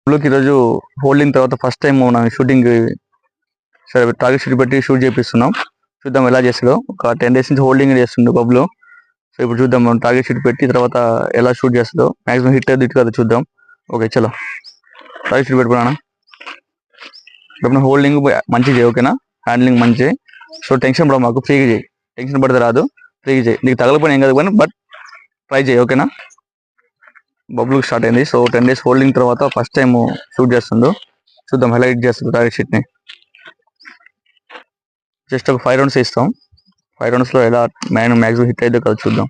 బ్లూకి ఈరోజు హోల్డింగ్ తర్వాత ఫస్ట్ టైం నా షూటింగ్ సరే టార్గెట్ షూట్ పెట్టి షూట్ చేపిస్తున్నాం. చూద్దాం ఎలా చేస్తాడో. ఒక 10 days నుంచి హోల్డింగ్ చేస్తుండే బబ్లు. సో ఇప్పుడు చూద్దాం మనం టార్గెట్ షూట్ పెట్టి తర్వాత ఎలా షూట్ చేస్తుందో. మాక్సిమం హిట్ అయితే కదా చూద్దాం. ఓకే చలో టార్గెట్ షూట్ పెట్టుకున్నాను. ఇప్పుడు హోల్డింగ్ మంచిగా చేయి ఓకేనా. హ్యాండ్లింగ్ మంచి. సో టెన్షన్ పడ మాకు, ఫ్రీగా చేయి. టెన్షన్ పడితే రాదు, ఫ్రీగా చేయి. నీకు తగలపోయినా ఏం కాదు కానీ బట్ ట్రై చేయి ఓకేనా. బబ్లుకి స్టార్ట్ అయింది. సో 10 days హోల్డింగ్ తర్వాత ఫస్ట్ టైం షూట్ చేస్తుండు. చూద్దాం ఎలా హిట్ చేస్తుందో టార్గెట్ షీట్ని. జస్ట్ ఒక 5 rounds ఇస్తాం. 5 roundsలో ఎలా మ్యాక్సిమం హిట్ అయితే కదా చూద్దాం.